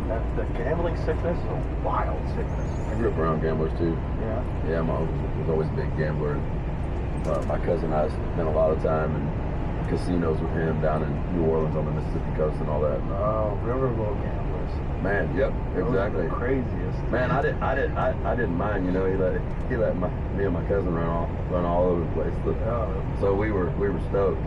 The gambling sickness is a wild sickness. I grew up around gamblers too. Yeah. Yeah, my uncle was always a big gambler. My cousin and I spent a lot of time in casinos with him down in New Orleans on the Mississippi coast and all that. Oh, riverboat gamblers. Man, yep, exactly. Those are the craziest. Man, I didn't mind. You know, he let me and my cousin run all over the place. Oh. So we were stoked.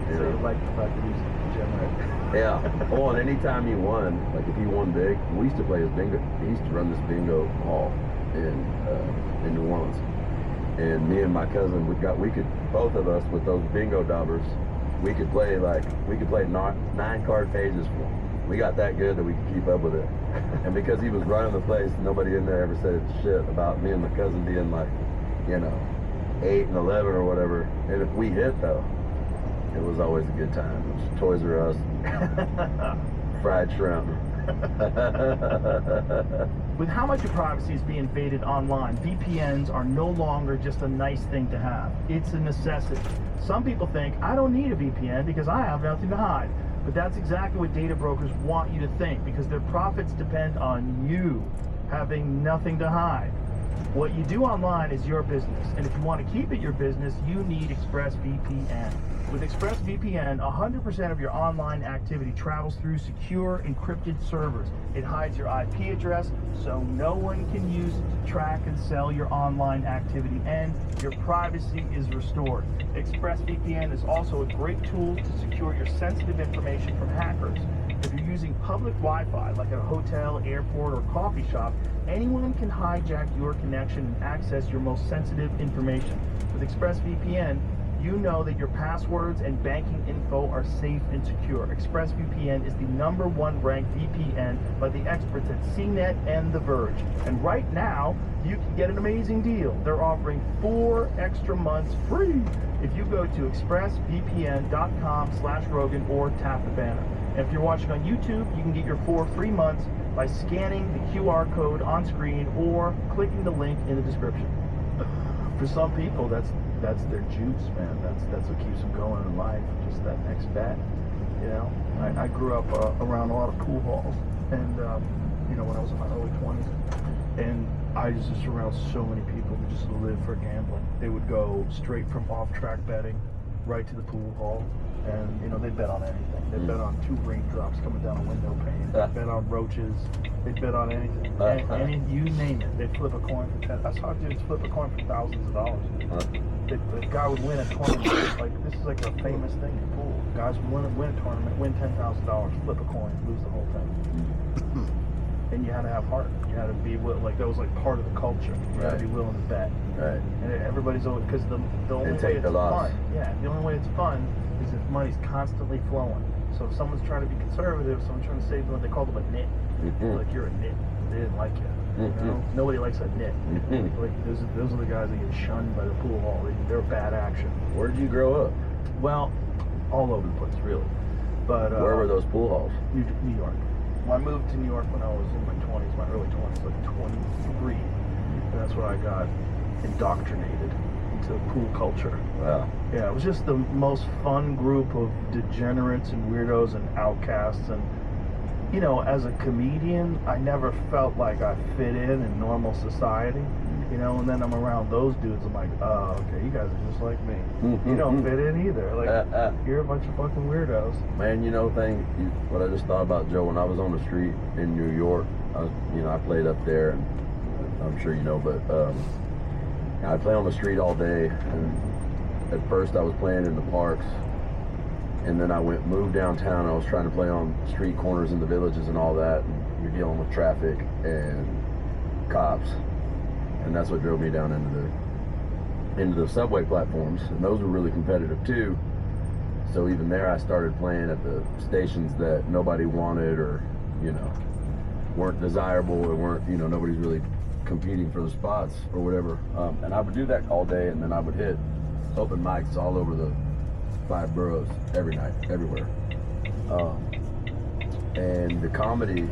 So you like the fact that he's degenerate. Yeah. Oh, and anytime he won, like if he won big, we used to play his bingo. He used to run this bingo hall in New Orleans. And me and my cousin, we could both of us with those bingo daubers, we could play 9 card pages for him. We got that good that we could keep up with it. And because he was running the place, nobody in there ever said shit about me and my cousin being like, 8 and 11 or whatever. And if we hit though, it was always a good time. It was Toys R Us, fried shrimp. With how much of privacy is being invaded online, VPNs are no longer just a nice thing to have. It's a necessity. Some people think, I don't need a VPN because I have nothing to hide. But that's exactly what data brokers want you to think, because their profits depend on you having nothing to hide. What you do online is your business, and if you want to keep it your business, you need ExpressVPN. With ExpressVPN, 100% of your online activity travels through secure, encrypted servers. It hides your IP address, so no one can use it to track and sell your online activity, and your privacy is restored. ExpressVPN is also a great tool to secure your sensitive information from hackers. If you're using public Wi-Fi, like at a hotel, airport, or coffee shop, anyone can hijack your connection and access your most sensitive information. With ExpressVPN, you know that your passwords and banking info are safe and secure. ExpressVPN is the #1 ranked VPN by the experts at CNET and The Verge. And right now, you can get an amazing deal. They're offering 4 extra months free if you go to expressvpn.com/Rogan or tap the banner. And if you're watching on YouTube, you can get your 4 free months by scanning the QR code on screen or clicking the link in the description. For some people, that's their juice, man. That's what keeps them going in life. Just that next bet. I grew up around a lot of pool halls, and when I was in my early 20s, and I was just around so many people who just live for gambling. They would go straight from off-track betting right to the pool hall, and they'd bet on anything. They'd bet on 2 raindrops coming down a window pane. They'd bet on roaches. They'd bet on anything. You name it. They'd flip a coin for 10. I saw dudes flip a coin for thousands of dollars. The guy would win a tournament. This is like a famous thing in pool. Guys would win a tournament, win $10,000, flip a coin, lose the whole thing. And you had to have heart. You had to be that was like part of the culture. You had to be willing to bet. Right. And everybody's always, because the only way it's fun. Yeah, the only way it's fun is if money's constantly flowing. So if someone's trying to be conservative, someone's trying to save them, they call them a nit. Like, you're a nit. They didn't like you. Nobody likes a nit. Like those are the guys that get shunned by the pool hall. They're bad action. Where did you grow up? Well, all over the place, really. But where were those pool halls? New York. Well, I moved to New York when I was in my 20s, my early 20s, like 23. And that's where I got indoctrinated into pool culture. Wow. Yeah, it was just the most fun group of degenerates and weirdos and outcasts. And, as a comedian, I never felt like I fit in normal society. And then I'm around those dudes, I'm like, oh, okay, you guys are just like me. You don't fit in either. Like, you're a bunch of fucking weirdos. Man, what I just thought about, Joe, when I was on the street in New York, I played up there, and I'm sure you know, but I play on the street all day, and at first I was playing in the parks, and then I moved downtown. I was trying to play on street corners in the villages and all that, and you're dealing with traffic and cops. And that's what drove me down into the subway platforms, and those were really competitive too. So even there, I started playing at the stations that nobody wanted, or weren't desirable, or weren't nobody's really competing for the spots or whatever. And I would do that all day, and then I would hit open mics all over the 5 boroughs every night, everywhere. And the comedy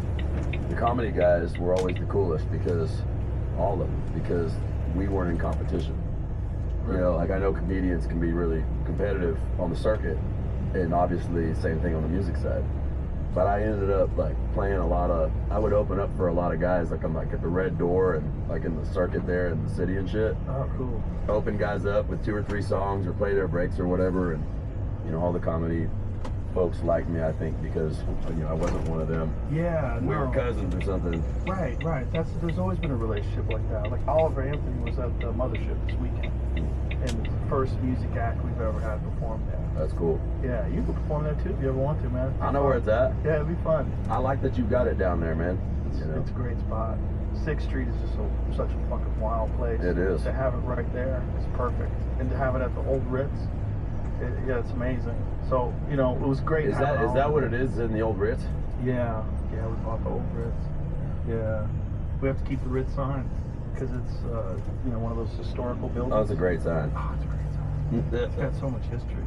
guys were always the coolest, because all of them, because we weren't in competition. Like, I know comedians can be really competitive on the circuit, and obviously same thing on the music side. but I ended up like playing a lot of. I would open up for a lot of guys, like I'm like at the Red Door and like in the circuit there in the city and shit. Oh, cool. Open guys up with 2 or 3 songs or play their breaks or whatever, and you know all the comedy folks liked me, I think, because you know I wasn't one of them. Yeah, We were no. cousins or something. Right. There's always been a relationship like that. Like Oliver Anthony was at the Mothership this weekend, and it's the first music act we've ever had perform there. That's cool. Yeah, you can perform there too if you ever want to, man. I know where it's at. Yeah, it'd be fun. I like that you got it down there, man. It's, You know? it's a great spot. 6th Street is just such a fucking wild place. It is. To have it right there is perfect, and to have it at the old Ritz, yeah, it's amazing. So you know, it was great. Is that what it is in the old Ritz? Yeah, we bought the old Ritz. Yeah, we have to keep the Ritz sign because it's you know, one of those historical buildings. Oh, it's a great sign. Oh, it's a great sign. It's got so much history.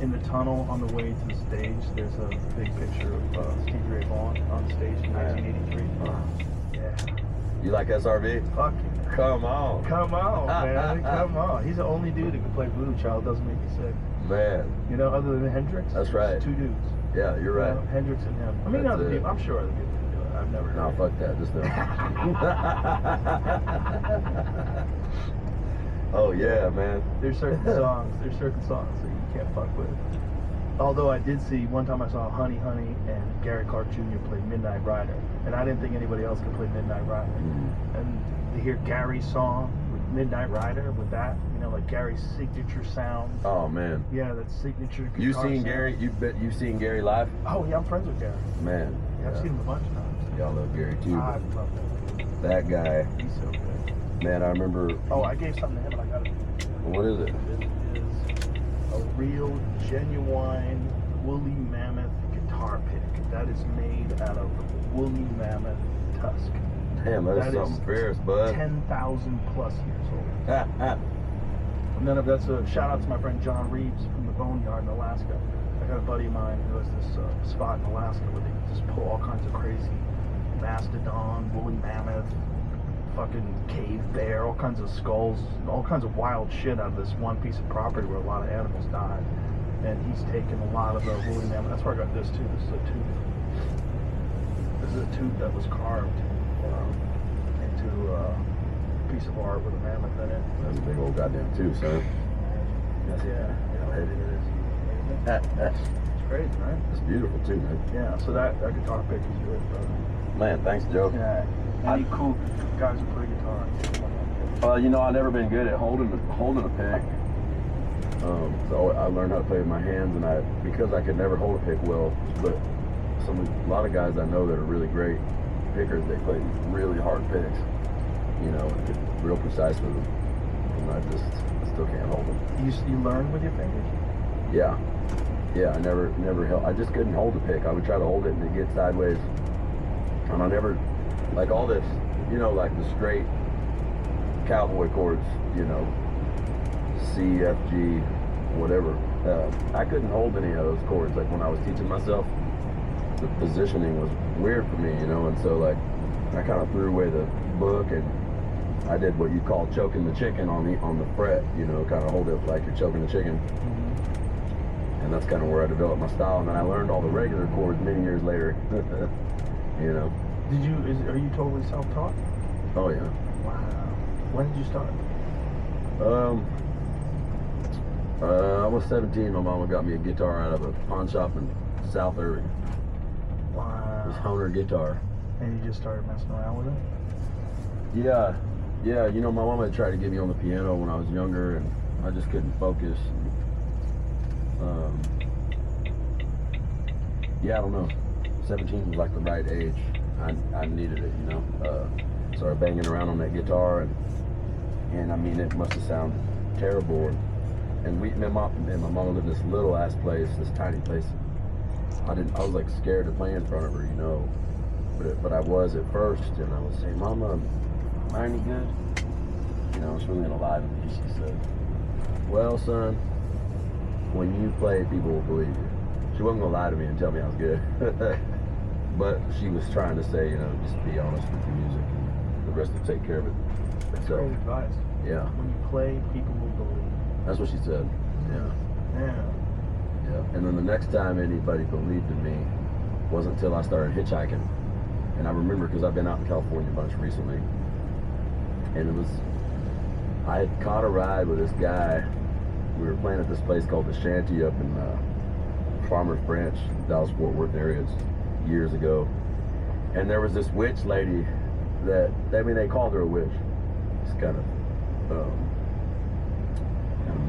In the tunnel on the way to the stage, there's a big picture of Stevie Ray Vaughan on stage in 1983. Yeah. You like SRV? Fuck yeah. Come on. Come on, man. Come on. He's the only dude who can play Voodoo Child. Doesn't make me sick. Man. You know, other than Hendrix. That's right. There's 2 dudes. Yeah, you're right. You know, Hendrix and him. I mean, That's other it. people. I'm sure other people can do it. I've never No, heard fuck that. Just them. Oh, yeah, man. There's certain songs that you can't fuck with. Although I did see, one time I saw Honey Honey and Gary Clark Jr. play Midnight Rider, and I didn't think anybody else could play Midnight Rider. And to hear Gary's song with Midnight Rider, with that, you know, like Gary's signature sound. Oh, man. Yeah, that signature guitar You seen sound. Gary? You've seen Gary live? Oh, yeah, I'm friends with Gary. Man. Yeah, I've seen him a bunch of times. Y'all love Gary, too. I but love that. that guy, He's so good. man, I remember. Oh, I gave something to him, and I got it. What is it? It is a real, genuine woolly mammoth guitar pick that is made out of woolly mammoth tusk. Damn, that is That something is fierce, bud. 10,000 plus years old. And then that's a shout out to my friend John Reeves from the Boneyard in Alaska. I got a buddy of mine who has this spot in Alaska where they just pull all kinds of crazy mastodon, woolly mammoth, fucking cave bear, all kinds of skulls, all kinds of wild shit out of this one piece of property where a lot of animals died. And he's taken a lot of the woolly mammoth. That's where I got this too. This is a tooth. This is a tooth that was carved into a piece of art with a mammoth in it. That's a big old goddamn tooth, son. Yeah, how heavy it is. It's crazy, right? It's beautiful, too, man. Yeah, so that guitar pick is yours, brother. Man, thanks, Joe. Yeah. Any cool guys who play guitar? You know, I've never been good at holding a pick. So I learned how to play with my hands, and because I could never hold a pick well, but a lot of guys I know that are really great pickers, they play really hard picks, you know, and get real precise with them. And I still can't hold them. You learn with your fingers? Yeah, I never held. I just couldn't hold the pick. I would try to hold it and it'd get sideways, and I never, like all this, you know, like the straight cowboy chords, you know, C, F, G, whatever. I couldn't hold any of those chords. Like when I was teaching myself, the positioning was weird for me, you know, and so like I kind of threw away the book and I did what you call choking the chicken on the fret, you know, kind of hold it like you're choking the chicken. And that's kind of where I developed my style. And then I learned all the regular chords many years later, you know. Are you totally self-taught? Oh yeah. Wow. When did you start? I was 17. My mama got me a guitar out of a pawn shop in South Irving. Wow. This Honer guitar. And you just started messing around with it? Yeah. You know, my mama had tried to get me on the piano when I was younger, and I just couldn't focus. Yeah, I don't know. 17 was like the right age. I needed it, you know. Started banging around on that guitar, and I mean, it must have sounded terrible. And my mom lived in this little ass place, this tiny place. I was like scared to play in front of her, you know. But I was at first, and I would say, "Mama, am I any good?" You know, she wasn't gonna lie to me. She said, "Well, son, when you play, people will believe you." She wasn't gonna lie to me and tell me I was good. But she was trying to say, you know, just be honest with your music, and the rest will take care of it. That's So, great advice. yeah, When you play, people will believe. that's what she said. Yeah. Yeah. Yeah. And then the next time anybody believed in me, wasn't until I started hitchhiking. And I remember, because I've been out in California a bunch recently, and I had caught a ride with this guy. We were playing at this place called the Shanty up in Farmers Branch, Dallas-Fort Worth areas years ago. And there was this witch lady they called her a witch. This kind of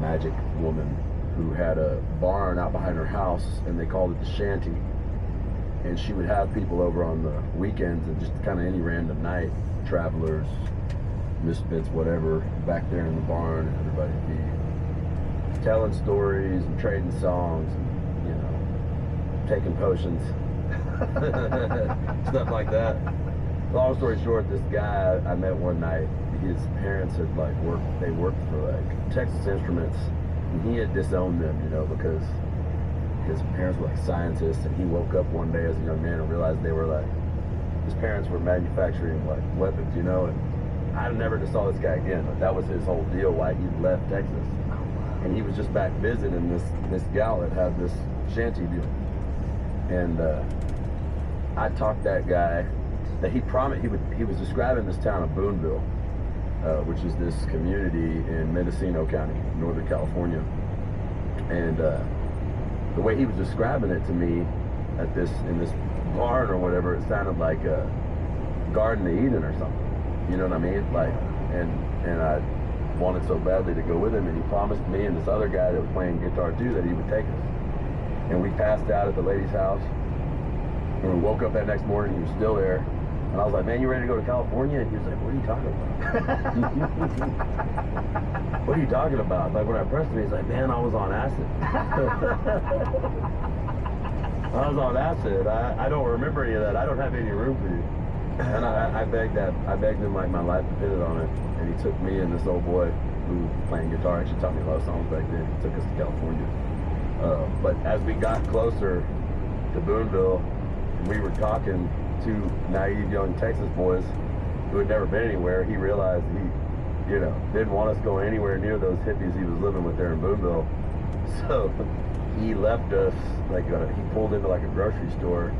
magic woman who had a barn out behind her house, and they called it the Shanty. And she would have people over on the weekends and just kind of any random night, travelers, misfits, whatever, back there in the barn, and everybody would be telling stories and trading songs and, you know, taking potions, stuff like that. Long story short, this guy I met one night, his parents had worked for like Texas Instruments, and he had disowned them, you know, because his parents were like scientists, and he woke up one day as a young man and realized they were like, his parents were manufacturing like weapons, you know, and I never just saw this guy again. But that was his whole deal, why he left Texas. And he was just back visiting this gal that had this shanty deal. And I talked that guy that he promised he was describing this town of Boonville, which is this community in Mendocino County, Northern California. And the way he was describing it to me in this barn or whatever, it sounded like a Garden of Eden or something. You know what I mean? Like, and I wanted so badly to go with him, and he promised me and this other guy that was playing guitar too that he would take us. And we passed out at the lady's house, and we woke up that next morning, he was still there. And I was like, man, you ready to go to California? And he was like, what are you talking about? What are you talking about? Like, when I pressed him, he's like, man, I was on acid. I was on acid. I don't remember any of that. I don't have any room for you. And I begged him like my life depended on it. And he took me and this old boy who was playing guitar, actually taught me a lot of songs back then. He took us to California. But as we got closer to Boonville, we were talking to naive young Texas boys who had never been anywhere. He realized he, you know, didn't want us going anywhere near those hippies he was living with there in Boonville. So he left us, like, he pulled into like a grocery store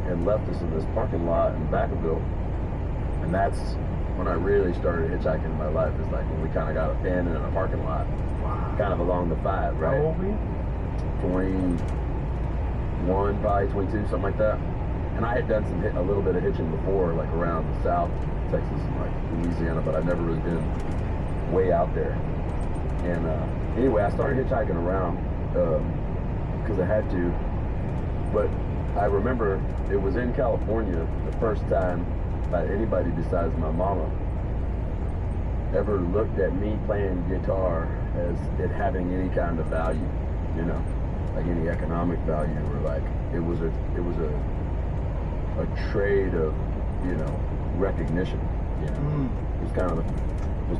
and left us in this parking lot in Vacaville. And that's when I really started hitchhiking in my life, is like when we kind of got abandoned in a parking lot. Wow. Kind of along the 5, right? How old were you? 21, probably 22, something like that. And I had done a little bit of hitching before, like around the South Texas and like Louisiana, but I'd never really been way out there. And anyway, I started hitchhiking around because I had to. But I remember it was in California the first time that anybody besides my mama ever looked at me playing guitar as it having any kind of value, you know, like any economic value, or like it was a trade of, you know, recognition. You know, it was kind of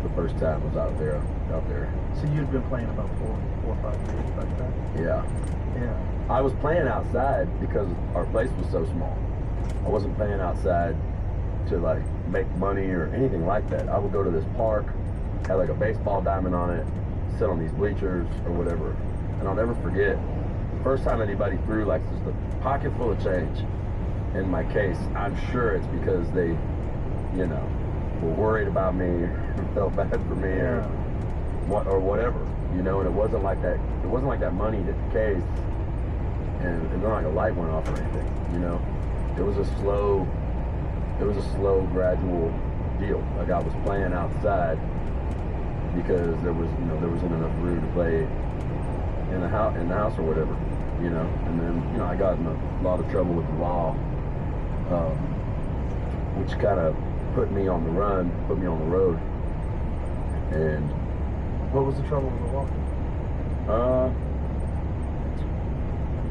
the first time I was out there. So you'd been playing about four or 5 years like that? Yeah. Yeah. I was playing outside because our place was so small. I wasn't playing outside to like make money or anything like that. I would go to this park, had like a baseball diamond on it, sit on these bleachers or whatever. And I'll never forget, the first time anybody threw like just a pocket full of change in my case. I'm sure it's because they, you know, were worried about me or felt bad for me or whatever, you know. And it wasn't like that. It wasn't like that money hit the case and it wasn't like a light went off or anything, you know. It was a slow, gradual deal. Like, I was playing outside because there wasn't enough room to play in the house or whatever, you know. And then, you know, I got in a lot of trouble with the law, which kind of put me on the run, put me on the road. And what was the trouble with the law?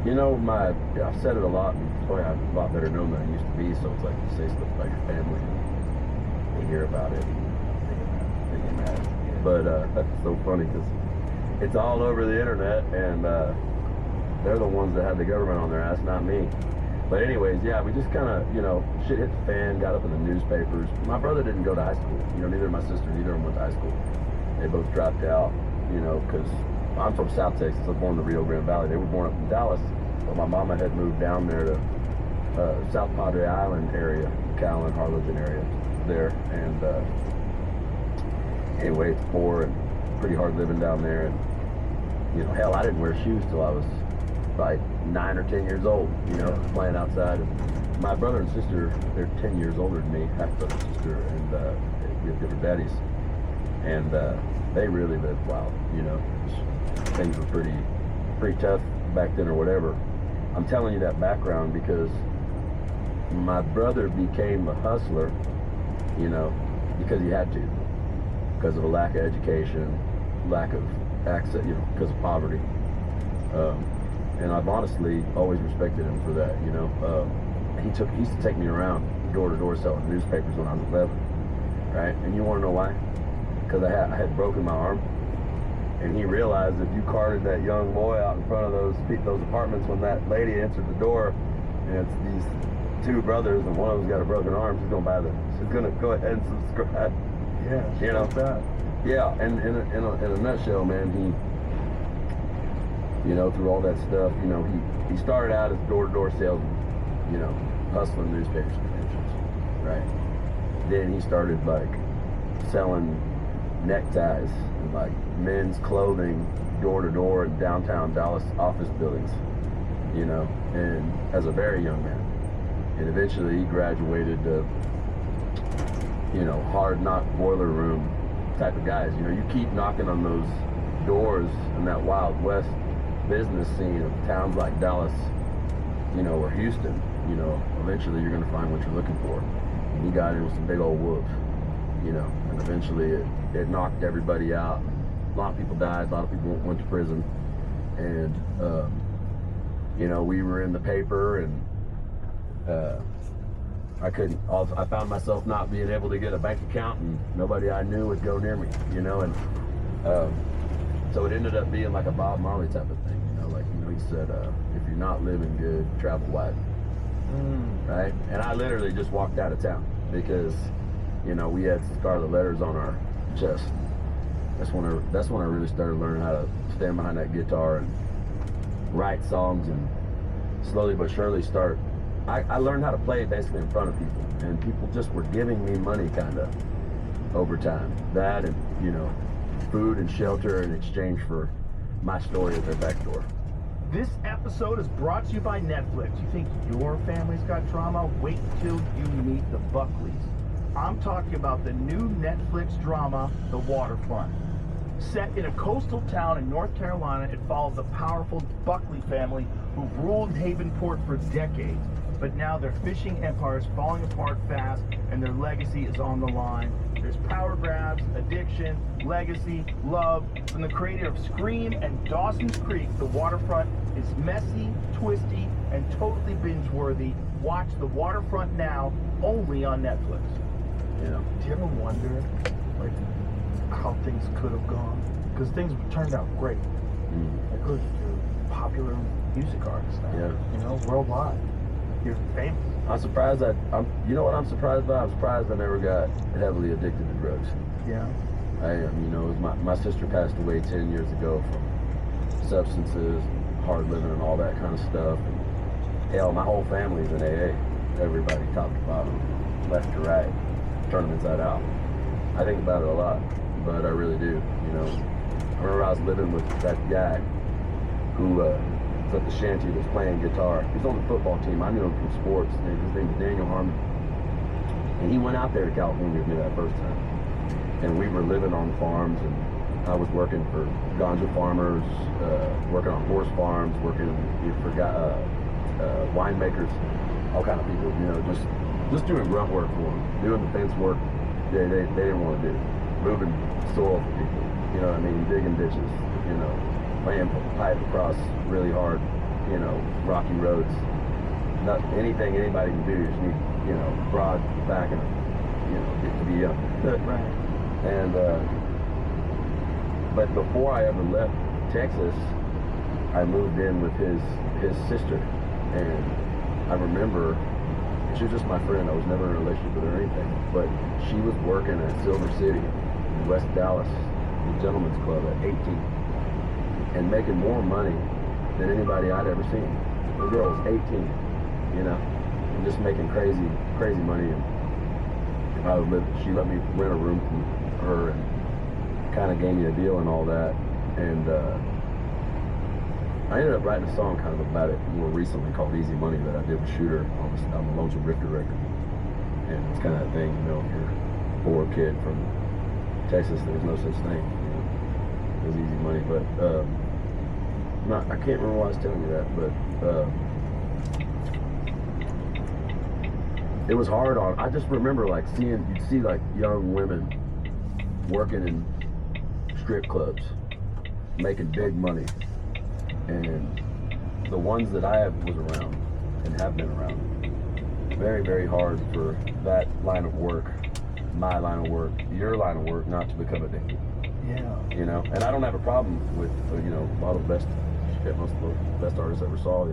You know, I've said it a lot, and probably I'm a lot better known than I used to be, so it's like you say stuff about your family, and they hear about it, and they get mad. But that's so funny, because it's all over the internet, and they're the ones that have the government on their ass, not me. But anyways, yeah, we just kind of, you know, shit hit the fan, got up in the newspapers. My brother didn't go to high school, you know, neither did my sister, neither of them went to high school. They both dropped out, you know, because I'm from South Texas. I was born in the Rio Grande Valley. They were born up in Dallas, but my mama had moved down there to South Padre Island area, Callan, Harlingen area there. And anyway, it's poor and pretty hard living down there. And, you know, hell, I didn't wear shoes till I was like 9 or 10 years old, you know, playing outside. And my brother and sister, they're 10 years older than me, half brother and sister, and we have different daddies. And they really lived wild, you know. Things were pretty tough back then or whatever. I'm telling you that background because my brother became a hustler, you know, because he had to, because of a lack of education, lack of access, you know, because of poverty. And I've honestly always respected him for that, you know. He used to take me around door to door selling newspapers when I was 11, right? And you want to know why? Because I had broken my arm, and he realized if you carted that young boy out in front of those apartments when that lady answered the door, and it's these two brothers, and one of them's got a broken arm, she's gonna go ahead and subscribe. Yeah, you know that. Yeah, and in a nutshell, man, he, you know, through all that stuff, you know, he started out as door-to-door salesman, you know, hustling newspaper conventions, right? Then he started like selling neckties and like men's clothing door-to-door in downtown Dallas office buildings, you know, and as a very young man. And eventually he graduated to, you know, hard knock boiler room type of guys. You know, you keep knocking on those doors in that Wild West business scene of towns like Dallas, you know, or Houston, you know, eventually you're going to find what you're looking for. And he got in with some big old wolves, you know, and eventually it knocked everybody out. A lot of people died, a lot of people went to prison. And, you know, we were in the paper, and I found myself not being able to get a bank account, and nobody I knew would go near me, you know, and so it ended up being like a Bob Marley type of thing, you know, like, you know, he said, if you're not living good, travel wide, right? And I literally just walked out of town because, you know, we had scarlet letters on our chest. That's when I really started learning how to stand behind that guitar and write songs, and slowly but surely I learned how to play basically in front of people, and people just were giving me money kind of over time. That, and, you know, food and shelter in exchange for my story at their back door. This episode is brought to you by Netflix. You think your family's got drama? Wait till you meet the Buckleys. I'm talking about the new Netflix drama, The Waterfront. Set in a coastal town in North Carolina, it follows the powerful Buckley family who've ruled Havenport for decades. But now their fishing empire is falling apart fast, and their legacy is on the line. There's power grabs, addiction, legacy, love. From the creator of Scream and Dawson's Creek, The Waterfront is messy, twisty, and totally binge-worthy. Watch The Waterfront now, only on Netflix. You know, Do you ever wonder, like, how things could have gone? Because things turned out great. Like, look, you're a popular music artist now. Yeah. You know, worldwide. You're famous. I'm surprised you know what I'm surprised by? I'm surprised I never got heavily addicted to drugs. Yeah. I am, you know, my sister passed away 10 years ago from substances, hard living, and all that kind of stuff. And hell, my whole family's in AA. Everybody, top to bottom, left to right, turn them inside out. I think about it a lot, but I really do, you know. I remember I was living with that guy who was at the shanty that was playing guitar. He was on the football team. I knew him from sports. His name was Daniel Harmon. And he went out there to California with me that first time. And we were living on farms, and I was working for ganja farmers, working on horse farms, working for winemakers, all kind of people, you know, just doing grunt work for them, doing the fence work they didn't want to do, moving soil for people, you know what I mean, digging ditches, you know, laying pipe across really hard, you know, rocky roads. Not anything anybody can do. You just need, you know, broad back and, you know, get to be young. Right. And but before I ever left Texas, I moved in with his sister, and I remember she was just my friend. I was never in a relationship with her or anything, but she was working at Silver City in West Dallas, the Gentlemen's Club, at 18, and making more money than anybody I'd ever seen. The girl was 18, you know, just making crazy money. And she let me rent a room from her and kind of gave me a deal and all that. And I ended up writing a song kind of about it more recently called Easy Money that I did with Shooter on the Lonesome Rifter record. And it's kind of that thing, you know, if you're a poor kid from Texas, there's no such thing, you know, as easy money. But I can't remember why I was telling you that, but it was hard on. I just remember like you'd see like young women working in strip clubs, making big money, and the ones that I was around and have been around, very, very hard for that line of work, my line of work, your line of work, not to become addicted. Yeah. You know, and I don't have a problem with, you know, a lot of the best artists I ever saw.